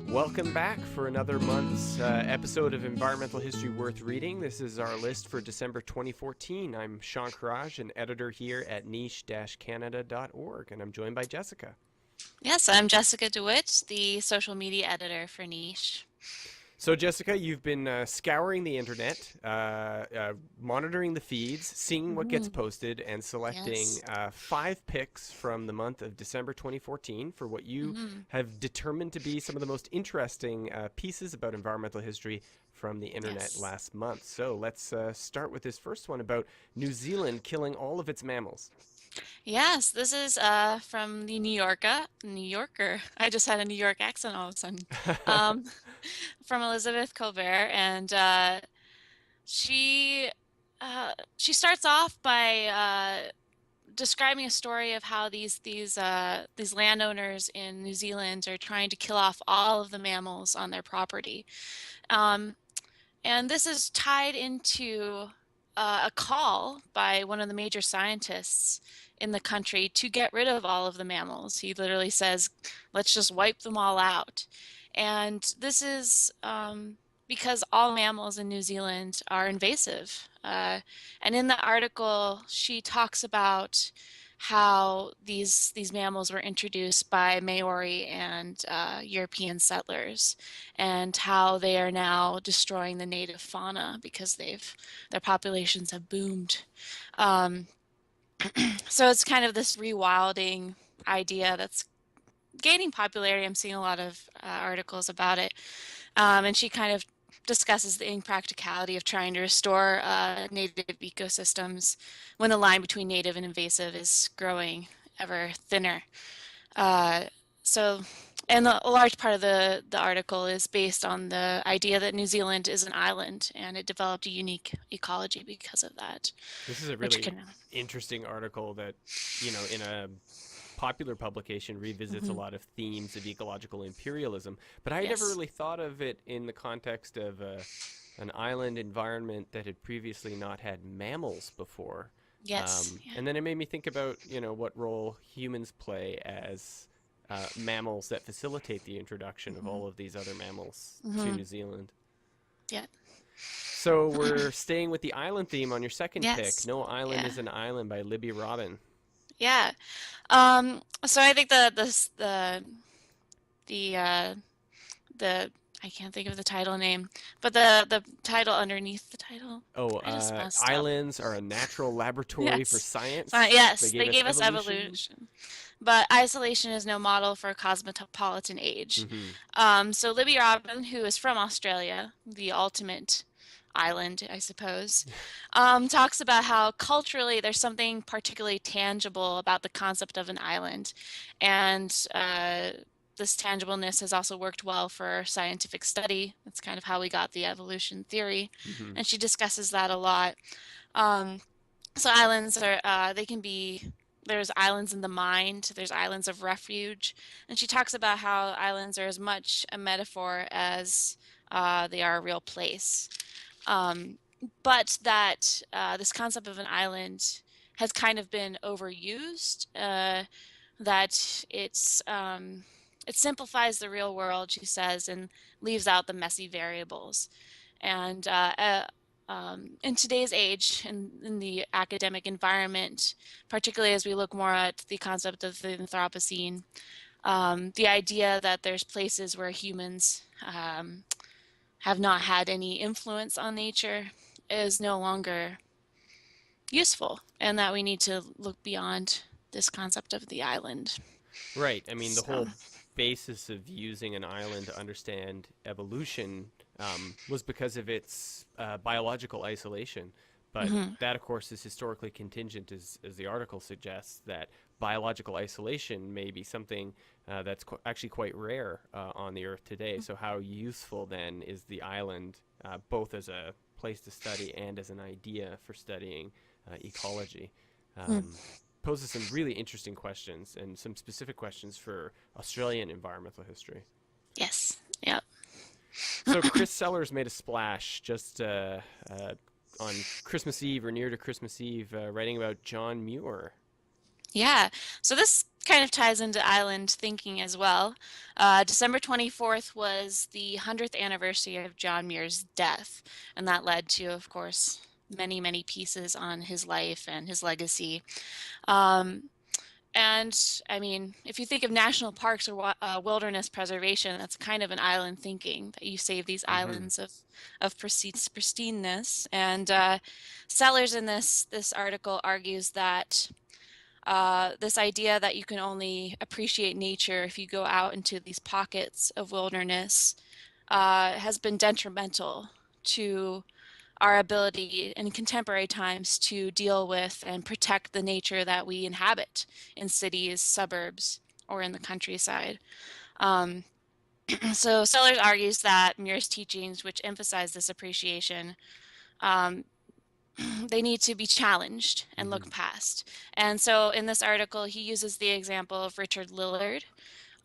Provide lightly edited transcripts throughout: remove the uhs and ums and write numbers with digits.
Welcome back for another month's episode of Environmental History Worth Reading. This is our list for December 2014. I'm Sean Courage, an editor here at niche-canada.org, and I'm joined by Jessica. Yes, I'm Jessica DeWitt, the social media editor for Niche. So, Jessica, you've been scouring the internet, monitoring the feeds, seeing what gets Hmm. posted, and selecting Yes. 5 picks from the month of December 2014 for what you Hmm. have determined to be some of the most interesting pieces about environmental history from the internet Yes. last month. So, let's start with this first one about New Zealand killing all of its mammals. Yes, this is from the New Yorker. I just had a New York accent all of a sudden. Um, from Elizabeth Colbert, and she she starts off by describing a story of how these landowners in New Zealand are trying to kill off all of the mammals on their property. Um, And this is tied into a call by one of the major scientists in the country to get rid of all of the mammals. He literally says, let's just wipe them all out. And this is because all mammals in New Zealand are invasive. And in the article, she talks about how these mammals were introduced by Maori and European settlers, and how they are now destroying the native fauna because their populations have boomed. Um, so it's kind of this rewilding idea that's gaining popularity. I'm seeing a lot of articles about it, and she kind of discusses the impracticality of trying to restore native ecosystems when the line between native and invasive is growing ever thinner. Uh, so, and a large part of the article is based on the idea that New Zealand is an island and it developed a unique ecology because of that, This is a which really can. interesting article that, in a popular publication revisits a Mhm. lot of themes of ecological imperialism, but I had never Yes. really thought of it in the context of an island environment that had previously not had mammals before. Yes. Yeah. And then it made me think about, what role humans play as mammals that facilitate the introduction of Hmm. all of these other mammals to Hmm. New Zealand. Yeah. So we're staying with the island theme on your second pick. Yes. No Island Yeah. is an Island by Libby Robin. Yeah. So I think the the I can't think of the title name, but the title underneath the title, Oh, I just messed up. islands are a natural laboratory for Yes. science. They Yes, gave they us gave us evolution. evolution. But isolation is no model for a cosmopolitan age. Hmm. So Libby Robin, who is from Australia, the ultimate island, I suppose, talks about how culturally there's something particularly tangible about the concept of an island. And this tangibleness has also worked well for scientific study. That's kind of how we got the evolution theory. Hmm. And she discusses that a lot. Um, so islands are they can be there's islands in the mind, there's islands of refuge, and she talks about how islands are as much a metaphor as they are a real place. Um, but that this concept of an island has kind of been overused. That it simplifies the real world, she says, and leaves out the messy variables. And in today's age, in the academic environment, particularly as we look more at the concept of the Anthropocene, the idea that there's places where humans have not had any influence on nature is no longer useful, and that we need to look beyond this concept of the island. Right. I mean, the So, whole basis of using an island to understand evolution was because of its biological isolation. But mhm, that, of course, is historically contingent, as the article suggests, that biological isolation may be something that's actually quite rare on the Earth today. So, how useful then is the island, both as a place to study and as an idea for studying ecology? mm, Um, Poses some really interesting questions and some specific questions for Australian environmental history. yes, yeah. So, Chris Sellers made a splash just on Christmas Eve or near to Christmas Eve, writing about John Muir. Yeah, so this kind of ties into island thinking as well. December 24th was the 100th anniversary of John Muir's death, and that led to, of course, many, many pieces on his life and his legacy. Um, and I mean, if you think of national parks or wilderness preservation, that's kind of an island thinking that you save these Hmm. islands of pristineness. And Sellers in this article argues that this idea that you can only appreciate nature if you go out into these pockets of wilderness has been detrimental to our ability in contemporary times to deal with and protect the nature that we inhabit in cities, suburbs, or in the countryside. Um, so Sellers argues that Muir's teachings, which emphasize this appreciation, um, they need to be challenged and Hmm. looked past. And so in this article, he uses the example of Richard Lillard,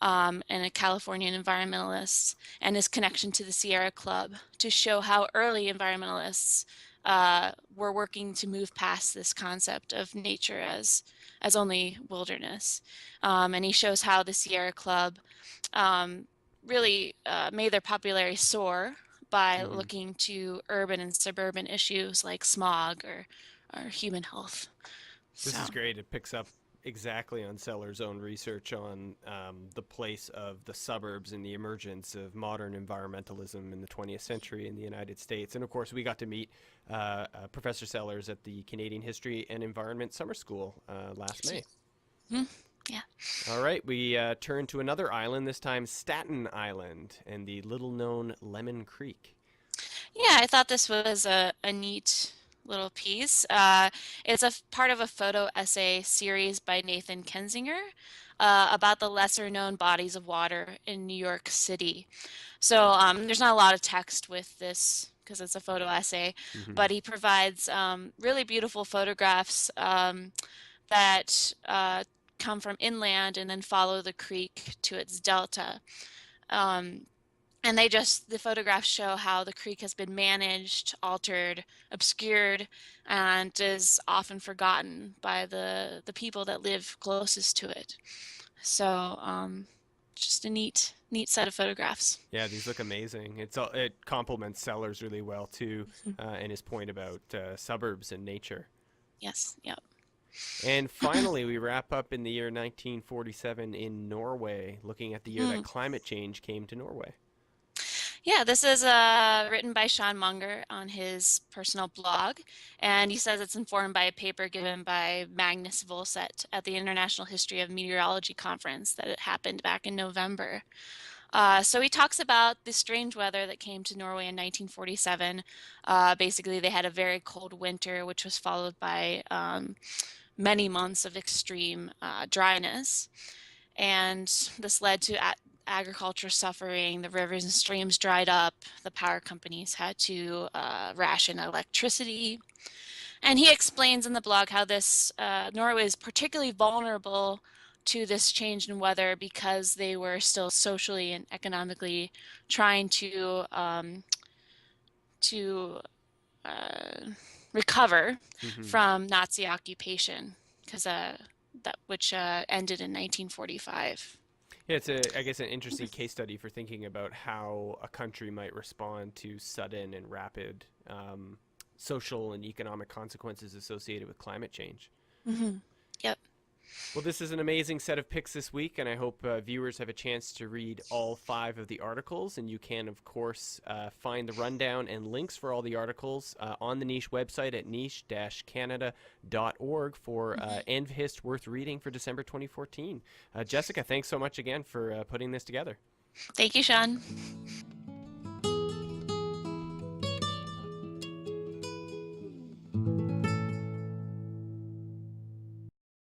and a Californian environmentalist, and his connection to the Sierra Club to show how early environmentalists were working to move past this concept of nature as only wilderness. And he shows how the Sierra Club um, really made their popularity soar by Hmm. looking to urban and suburban issues like smog or human health. This So, is great. It picks up exactly on Sellers' own research on the place of the suburbs and the emergence of modern environmentalism in the 20th century in the United States. And of course, we got to meet Professor Sellers at the Canadian History and Environment Summer School last May. mm, yeah. All right, we turn to another island, this time Staten Island and the little known Lemon Creek. Yeah, I thought this was a neat little piece. It's part of a photo essay series by Nathan Kensinger about the lesser known bodies of water in New York City. So there's not a lot of text with this because it's a photo essay, Hmm. but he provides really beautiful photographs that come from inland and then follow the creek to its delta. Um, and the photographs show how the creek has been managed, altered, obscured, and is often forgotten by the people that live closest to it. So, just a neat set of photographs. Yeah, these look amazing. It complements Sellers really well too, and his point about suburbs and nature. Yes, yep. And finally, we wrap up in the year 1947 in Norway, looking at the year that Mm. climate change came to Norway. Yeah, this is written by Sean Munger on his personal blog, and he says it's informed by a paper given by Magnus Volset at the International History of Meteorology conference that it happened back in November. So he talks about the strange weather that came to Norway in 1947. Basically, they had a very cold winter, which was followed by many months of extreme dryness. And this led to agriculture suffering. The rivers and streams dried up. The power companies had to ration electricity. And he explains in the blog how this Norway is particularly vulnerable to this change in weather because they were still socially and economically trying to uh, recover Hmm. from Nazi occupation because that which ended in 1945. Yeah, it's I guess, an interesting case study for thinking about how a country might respond to sudden and rapid social and economic consequences associated with climate change. Hmm. Yep. Well, this is an amazing set of picks this week, and I hope viewers have a chance to read all 5 of the articles. And you can, of course, find the rundown and links for all the articles on the Niche website at niche-canada.org for ENVHIST Worth Reading for December 2014. Jessica, thanks so much again for putting this together. Thank you, Sean.